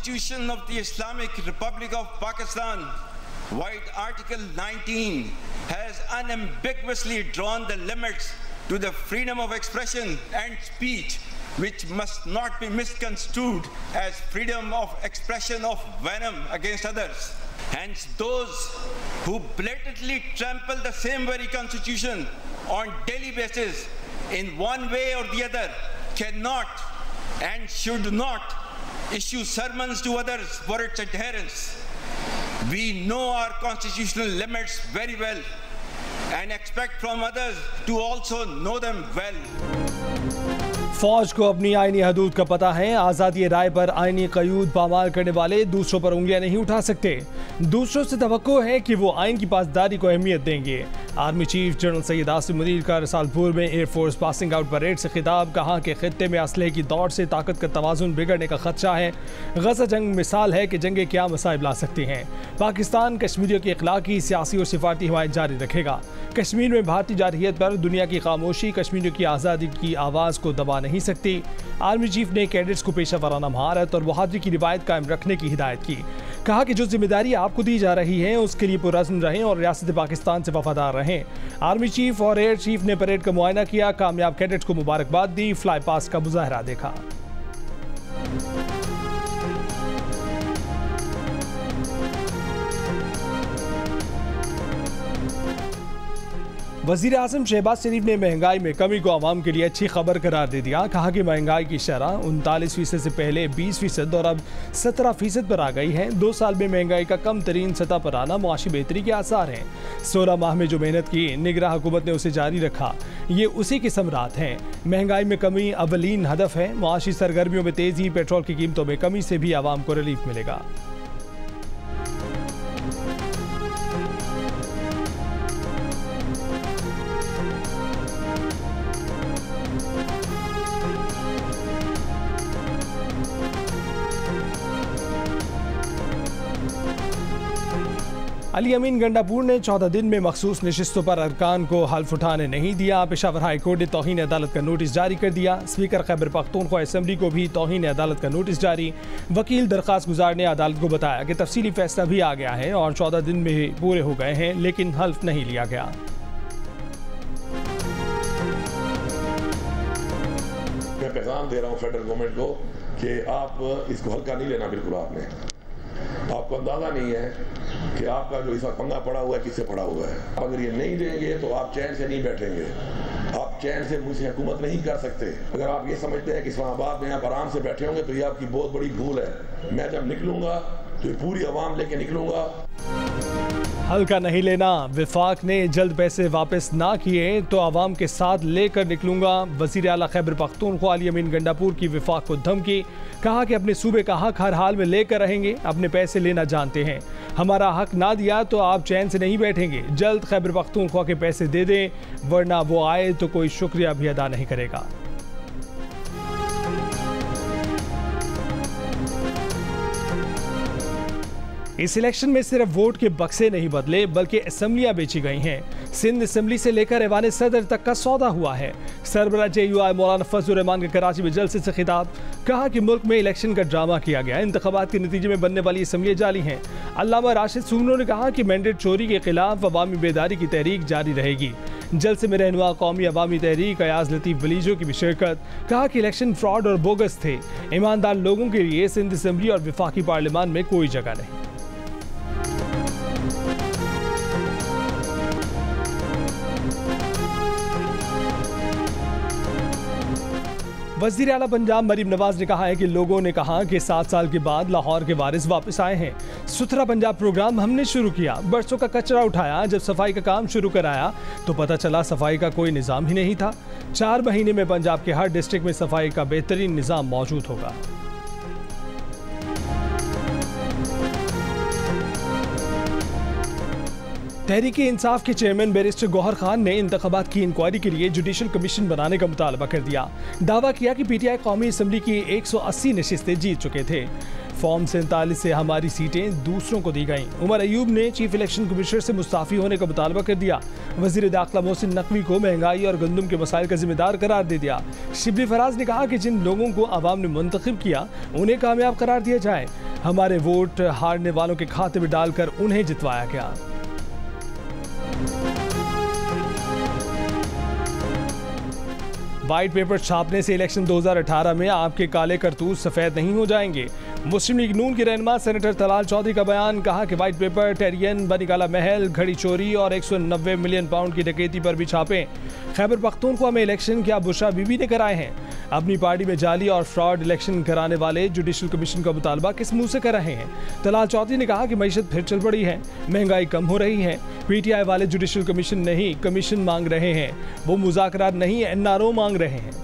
Constitution of the Islamic Republic of Pakistan, white Article 19, has unambiguously drawn the limits to the freedom of expression and speech, which must not be misconstrued as freedom of expression of venom against others. Hence, those who blatantly trample the same very Constitution on daily basis in one way or the other cannot and should not issue sermons to others for its adherence. We know our constitutional limits very well and expect from others to also know them well. फौज को अपनी आईनी हदूद का पता है। आज़ादी राय पर आईनी क़यूद पामाल करने वाले दूसरों पर उंगलियां नहीं उठा सकते। दूसरों से तवक्को है कि वो आइन की पासदारी को अहमियत देंगे। Army chief general Syed Asim Munir का रसालपुर में एयरफोर्स पासिंग आउट परेड से खिताब। कहा कि खित्ते में असलहे की दौड़ से ताकत का तवाज़ुन बिगड़ने का खदशा है। गजा जंग मिसाल है कि जंगें क्या मसाइब ला सकती हैं। पाकिस्तान कश्मीरियों की इखलाकी, सियासी और सिफारती हिमायत जारी रखेगा। कश्मीर में भारतीय जारहियत पर दुनिया की खामोशी कश्मीरियों की आज़ादी की आवाज़ को दबा नहीं सकती। आर्मी चीफ ने कैडेट्स को पेशा वराना महारत और बहादुरी की रिवायत कायम रखने की हिदायत की। कहा कि जो जिम्मेदारी आपको दी जा रही है उसके लिए पुरअज़्म रहें और रियासत पाकिस्तान से वफादार रहें। आर्मी चीफ और एयर चीफ ने परेड का मुआयना किया। कामयाब कैडेट्स को मुबारकबाद दी। फ्लाई पास का मुजाहरा देखा। वज़ीर आज़म शहबाज शरीफ ने महंगाई में कमी को आवाम के लिए अच्छी खबर करार दे दिया। कहा कि महंगाई की शरह 39% से पहले 20% और अब 17% पर आ गई है। 2 साल में महंगाई का कम तरीन सतह पर आना मुआशी बेहतरी के आसार हैं। 16 माह में जो मेहनत की निगरान हुकूमत ने उसे जारी रखा, ये उसी के समरात हैं। महंगाई में कमी अवलीन हदफ है। मुआशी सरगर्मियों में तेज़ी, पेट्रोल की कीमतों में कमी से भी आवाम को रिलीफ मिलेगा। अली अमीन गंडापुर ने 14 दिन में मखसूस नशिस्तों पर अरकान को हल्फ उठाने नहीं दिया। पेशावर हाई कोर्ट ने तौहीन अदालत का नोटिस जारी कर दिया। स्पीकर खैबर पख्तूनख्वा असम्बली को भी तौहीन अदालत का नोटिस जारी। वकील दरख्वास्त गुजार ने अदालत को बताया कि तफसीली फैसला भी आ गया है और 14 दिन में पूरे हो गए हैं, लेकिन हल्फ नहीं लिया गया। मैं पैगाम दे रहा हूँ फेडरल गवर्नमेंट को कि आप इसको हल्का नहीं लेना। बिल्कुल आपको अंदाजा नहीं है कि आपका जो इस वक्त पंगा पड़ा हुआ है किससे पड़ा हुआ है। अगर ये नहीं देंगे तो आप चैन से नहीं बैठेंगे। आप चैन से मुझसे हुकूमत नहीं कर सकते। अगर आप ये समझते हैं कि इस्लामाबाद में आप आराम से बैठे होंगे तो ये आपकी बहुत बड़ी भूल है। मैं जब निकलूंगा तो ये पूरी आवाम लेके निकलूंगा। हल्का नहीं लेना। विफाक ने जल्द पैसे वापस ना किए तो आवाम के साथ लेकर निकलूंगा। वज़ीर आला खैबर पख्तूनख्वा अली अमीन गंडापुर की विफाक को धमकी। कहा कि अपने सूबे का हक हर हाल में लेकर रहेंगे। अपने पैसे लेना जानते हैं। हमारा हक ना दिया तो आप चैन से नहीं बैठेंगे। जल्द खैबर पख्तूनख्वा के पैसे दे दें, वरना वो आए तो कोई शुक्रिया भी अदा नहीं करेगा। इस इलेक्शन में सिर्फ वोट के बक्से नहीं बदले बल्कि असम्बलियां बेची गई हैं। सिंध असम्बली से लेकर ऐवान सदर तक का सौदा हुआ है। सरबराह JUI मौलाना फजलुर रहमान का कराची में जलसे से खिताब। कहा कि मुल्क में इलेक्शन का ड्रामा किया गया। इंतखाबात के नतीजे में बनने वाली असम्बलियां जाली हैं। अल्लामा राशिद सूनो ने कहा कि मैंडेट चोरी के खिलाफ अवामी बेदारी की तहरीक जारी रहेगी। जलसे में रहनुमा कौमी अवामी तहरीक अयाज लतीफ़ वलीजो की भी शिरकत। कहा कि इलेक्शन फ्रॉड और बोगस थे। ईमानदार लोगों के लिए सिंध असम्बली और वफाकी पार्लियामान में कोई जगह नहीं। वज़ीर आला पंजाब मरीम नवाज ने कहा है कि लोगों ने कहा कि 7 साल के बाद लाहौर के वारिस वापस आए हैं। सुथरा पंजाब प्रोग्राम हमने शुरू किया। बरसों का कचरा उठाया। जब सफाई का काम शुरू कराया तो पता चला सफाई का कोई निज़ाम ही नहीं था। 4 महीने में पंजाब के हर डिस्ट्रिक्ट में सफाई का बेहतरीन निज़ाम मौजूद होगा। तहरीक इंसाफ के चेयरमैन बैरिस्टर गौहर खान ने इंतखाबात की इंक्वायरी के लिए जुडिशल कमीशन बनाने का मुतालबा कर दिया। दावा किया कि PTI कौमी असम्बली की 180 नशिस्तें जीत चुके थे। फॉर्म 47 से हमारी सीटें दूसरों को दी गईं। उमर अयूब ने चीफ इलेक्शन कमिश्नर से मुस्ताफ़ी होने का मुतालबा कर दिया। वज़ीर दाखिला मोहसिन नकवी को महंगाई और गंदम के मसाइल का जिम्मेदार करार दे दिया। शिबली फराज ने कहा कि जिन लोगों को आवाम ने मुंतखब किया उन्हें कामयाब करार दिया जाए। हमारे वोट हारने वालों के खाते में डालकर उन्हें जितवाया गया। व्हाइट पेपर छापने से इलेक्शन 2018 में आपके काले करतूत सफेद नहीं हो जाएंगे। मुस्लिम लीग नून के रहनुमा सेनेटर तलाल चौधरी का बयान। कहा कि व्हाइट पेपर टेरियन, बनीकाला महल, घड़ी चोरी और 190 मिलियन पाउंड की डकैती पर भी छापे। खैबर पख्तूनख्वा में इलेक्शन क्या बुशरा बीबी ने कराए हैं? अपनी पार्टी में जाली और फ्रॉड इलेक्शन कराने वाले जुडिशल कमीशन का मुतालबा किस मुंह से कर रहे हैं? तलाल चौधरी ने कहा कि मईशत फिर चल पड़ी है, महंगाई कम हो रही है। पीटीआई वाले जुडिशल कमीशन नहीं, कमीशन मांग रहे हैं, वो मुज़ाकरात नहीं एनआरओ मांग रहे हैं।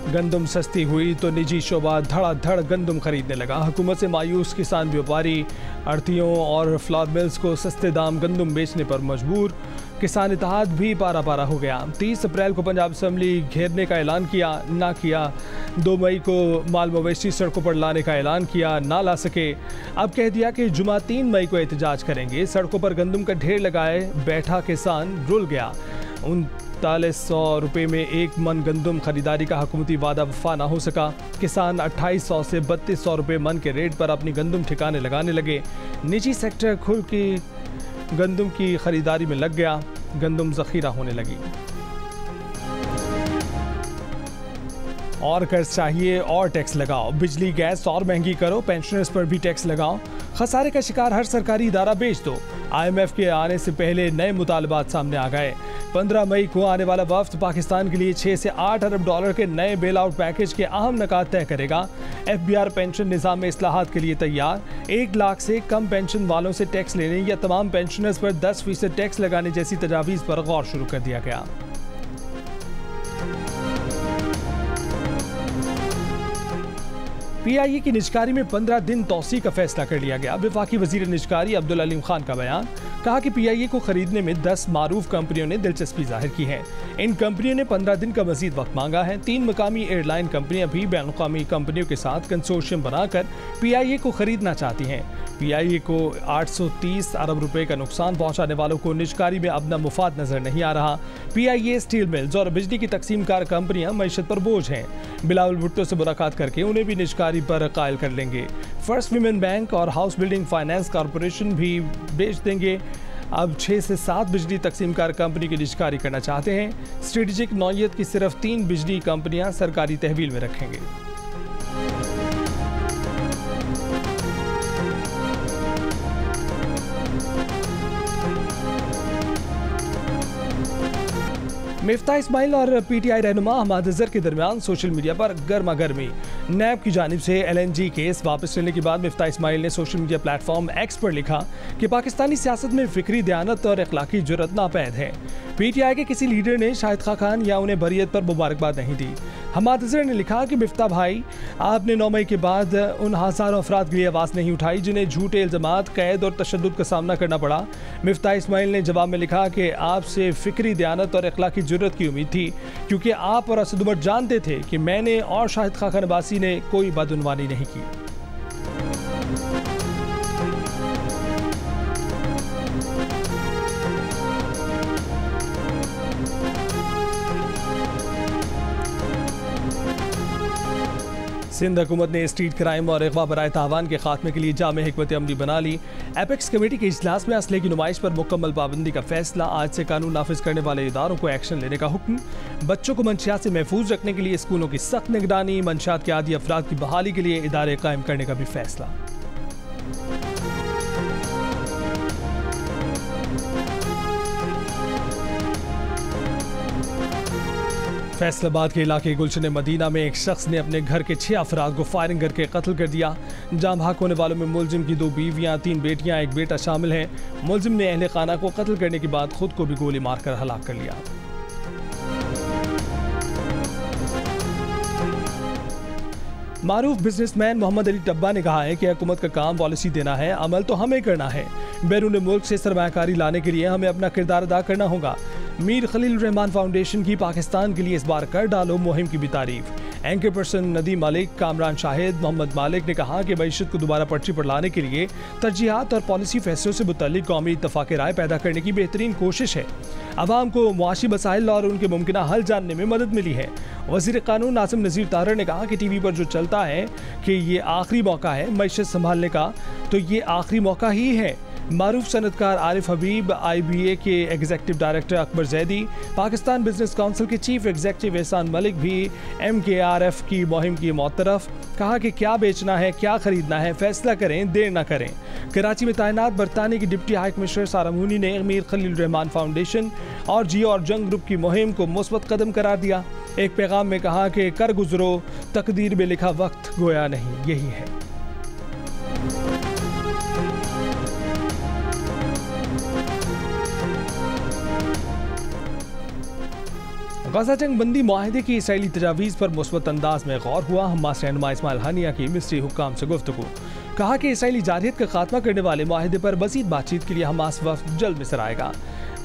गंदम सस्ती हुई तो निजी शोबा धड़ाधड़ गंदम खरीदने लगा। हुकूमत से मायूस किसान व्यापारी आढ़तियों और फ्लावर मिल्स को सस्ते दाम गंदम बेचने पर मजबूर। किसान इत्तेहाद भी पारा पारा हो गया। 30 अप्रैल को पंजाब असम्बली घेरने का ऐलान किया, ना किया। 2 मई को माल मवेशी सड़कों पर लाने का ऐलान किया, ना ला सके। अब कह दिया कि जुमा 3 मई को एहतजाज करेंगे। सड़कों पर गंदम का ढेर लगाए बैठा किसान रुल गया। 3900 रुपये में 1 मन गंदम खरीदारी का हुकूमती वादा वफा ना हो सका। किसान 2800 से 3200 रुपये मन के रेट पर अपनी गंदम ठिकाने लगाने लगे। निजी सेक्टर खुल की गंदम की खरीदारी में लग गया। गंदम जखीरा होने लगी। और कर्ज चाहिए और टैक्स लगाओ, बिजली गैस और महंगी करो, पेंशनर्स पर भी टैक्स लगाओ, खसारे का शिकार हर सरकारी इदारा बेच दो। IMF के आने से पहले नए मुतालबात सामने आ गए। 15 मई को आने वाला वफ्द पाकिस्तान के लिए 6 से 8 अरब डॉलर के नए बेल आउट पैकेज के अहम नकात तय करेगा। FBR पेंशन निज़ाम में इस्लाहात के लिए तैयार। 1 लाख से कम पेंशन वालों से टैक्स लेने या तमाम पेंशनर्स पर 10% टैक्स लगाने जैसी तजावीज़ पर गौर शुरू कर दिया गया। PIA की निजकारी में 15 दिन तौसी का फैसला कर लिया गया। वफाकी वजीर निजकारी अब्दुल अलीम खान का बयान। कहा कि PIA को खरीदने में 10 मारूफ कंपनियों ने दिलचस्पी जाहिर की है। इन कंपनियों ने 15 दिन का मजीद वक्त मांगा है। 3 मकामी एयरलाइन कंपनियां भी बैनुल-अक़वामी कंपनियों के साथ कंसोर्शियम बनाकर PIA को खरीदना चाहती हैं। PIA को 830 अरब रुपए का नुकसान पहुंचाने वालों को निजकारी में अब न मुफाद नजर नहीं आ रहा। PIA, स्टील मिल्स और बिजली की तकसीमकार कंपनियां मईशत पर बोझ हैं। बिलावल भुट्टो से मुलाकात करके उन्हें भी निजकारी पर कायल कर लेंगे। फर्स्ट विमेन बैंक और हाउस बिल्डिंग फाइनेंस कॉरपोरेशन भी बेच देंगे। अब 6 से 7 बिजली तकसीमकार कंपनी की निजकारी करना चाहते हैं। स्ट्रेटेजिक नौयत की सिर्फ 3 बिजली कंपनियां सरकारी तहवील में रखेंगे। मिफ्ताह इस्माइल और PTI रहनुमा हमाद अजहर के दरमियान सोशल मीडिया पर गर्मा गर्मी। नैब की जानिब से LNG केस वापस लेने के बाद मिफ्ताह इस्माइल ने सोशल मीडिया प्लेटफॉर्म X पर लिखा कि पाकिस्तानी सियासत में फिक्री दयानत और अखलाकी जुर्रत नापैद है। PTI के किसी लीडर ने शाहिद खान या उन्हें बरियत पर मुबारकबाद नहीं दी। हमाद अजहर ने लिखा कि मिफ्ताह भाई, आपने 9 मई के बाद उन हज़ारों अफराद के लिए आवाज़ नहीं उठाई जिन्हें झूठे इल्ज़ामात, कैद और तशद्दुद का सामना करना पड़ा। मिफ्ताह इस्माइल ने जवाब में लिखा कि आपसे फिक्री दयानत और अखलाकी जुर्रत की उम्मीद थी, क्योंकि आप और असद उमर जानते थे कि मैंने और शाहिद खान अब्बासी ने कोई बदउनवानी नहीं की। सिंध हुकूमत ने स्ट्रीट क्राइम और अगवा बराए तावान के खात्मे के लिए जामे हिकमत अमली बना ली। एपेक्स कमेटी के इजलास में असले की नुमाइश पर मुकम्मल पाबंदी का फैसला। आज से कानून नाफिज करने वाले इदारों को एक्शन लेने का हुक्म। बच्चों को मंशियात से महफूज रखने के लिए स्कूलों की सख्त निगरानी। मंशियात के आदी अफराद की बहाली के लिए इदारे कायम करने का भी फैसला। फैसलाबाद के इलाके गुलशन मदीना में एक शख्स ने अपने घर के 6 अफराद को फायरिंग करके कत्ल कर दिया। जाम भाग होने वालों में मुलजिम की 2 बीवियां, 3 बेटियां, 1 बेटा शामिल हैं। मुलजिम ने अहले खाना को कत्ल करने के बाद खुद को भी गोली मारकर हलाक कर लिया। मारूफ बिजनेसमैन मोहम्मद अली टब्बा ने कहा है कि हुकूमत का काम पॉलिसी देना है, अमल तो हमें करना है। बैरून मुल्क से सरमायाकारी लाने के लिए हमें अपना किरदार अदा करना होगा। मीर खलील रहमान फाउंडेशन की पाकिस्तान के लिए इस बार कर डालो मुहिम की भी तारीफ। एंकर पर्सन नदीम मलिक, कामरान शाहिद, मोहम्मद मालिक ने कहा कि मईशत को दोबारा पटरी पर लाने के लिए तरजीहात और पॉलिसी फैसलों से मुतल्लिक कौमी इत्तफाक राय पैदा करने की बेहतरीन कोशिश है। अवाम को मुआशी मसाइल और उनके मुमकिन हल जानने में मदद मिली है। वज़ीर कानून नासिम नज़ीर तारर ने कहा कि टीवी पर जो चलता है कि ये आखिरी मौका है मईशत संभालने का, तो ये आखिरी मौका ही है। मारूफ सनतकार आरिफ हबीब, IBA के executive director Akbar Zaidi, Pakistan business council के चीफ एग्जीक्यूटिव एहसान मलिक भी MKRF की मुहिम की मौतरफ, कहा कि क्या बेचना है क्या खरीदना है फैसला करें, देर न करें। कराची में तैनात बरतानिया की डिप्टी हाई कमिश्नर सारा मूनी ने अमीर खलील रहमान फाउंडेशन और जियो और जंग ग्रुप की मुहिम को मुस्बत कदम करार दिया। एक पैगाम में कहा कि कर गुजरो, तकदीर में लिखा वक्त गोया नहीं, यही है। गजा जंग बंदी मुआहदे की इसराइली तजावीज़ पर मुस्बत अंदाज में गौर हुआ। हमास रहनुमा इस्माइल हानिया की मिस्री हुक्काम से गुफ्तगू, कहा कि इसराइली जारहियत का खात्मा करने वाले मुआहदे पर मज़ीद बातचीत के लिए हमास वफ़द जल्द मिस्र आएगा।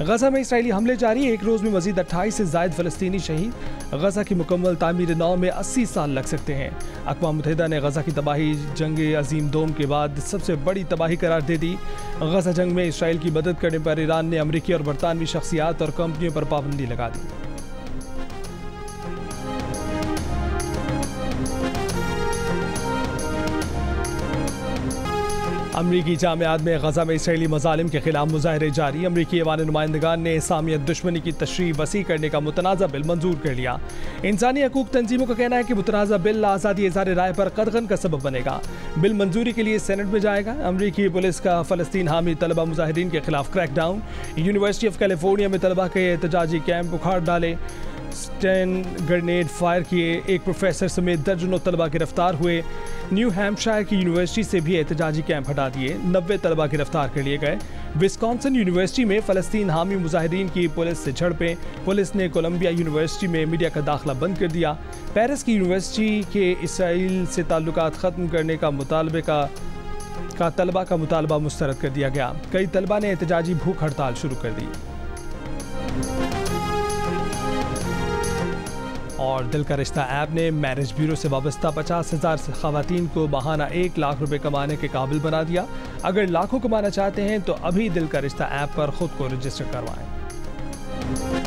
गजा में इसराइली हमले जारी, एक रोज़ में मज़ीद 28 से ज़ायद फ़लस्तीनी शहीद। गजा की मुकम्मल तामीर नौ में 80 साल लग सकते हैं। अक़वाम मुत्तहिदा ने गजा की तबाही जंग अजीम दोम के बाद सबसे बड़ी तबाही करार दे दी। गजा जंग में इसराइल की मदद करने पर ईरान ने अमरीकी और बरतानवी शख्सियात और कंपनियों पर पाबंदी लगा दी। अमरीकी जामियात में गजा में इसराइली मज़ालिम के खिलाफ मुजाहरे जारी। अमरीकी ऐवान नुमाइंदगान ने इस्लामियत दुश्मनी की तशरीह वसी करने का मुतनाज़ा बिल मंजूर कर लिया। इंसानी हकूक़ तंजीमों का कहना है कि मुतनाज़ा बिल आज़ादी इज़हार राय पर कदगन का सबब बनेगा। बिल मंजूरी के लिए सेनेट में जाएगा। अमरीकी पुलिस का फ़लस्तीन हामी तलबा मुजाहिरीन के खिलाफ क्रैकडाउन। यूनिवर्सिटी ऑफ कैलिफोर्निया में तलबा के एहतजाजी कैंप उखाड़ डाले। स्टेन ग्रेनेड फायर किए। एक प्रोफेसर समेत दर्जनों तलबा गिरफ्तार हुए। न्यू हैम्पशायर की यूनिवर्सिटी से भी एहतजाजी कैंप हटा दिए। 90 तलबा गिरफ्तार कर लिए गए। विस्कॉन्सिन यूनिवर्सिटी में फ़लस्तीन हामी मुजाहिरीन की पुलिस से झड़पें। पुलिस ने कोलंबिया यूनिवर्सिटी में मीडिया का दाखिला बंद कर दिया। पेरिस की यूनिवर्सिटी के इसराइल से ताल्लुकात ख़त्म करने का तलबा का मुतालबा मुस्तरद कर दिया गया। कई तलबा ने एहतजाजी भूख हड़ताल शुरू कर दी। और दिल का रिश्ता ऐप ने मैरिज ब्यूरो से वाबस्ता 50,000 खवातीन को माहाना 1 लाख रुपए कमाने के काबिल बना दिया। अगर लाखों कमाना चाहते हैं तो अभी दिल का रिश्ता ऐप पर खुद को रजिस्टर करवाएं।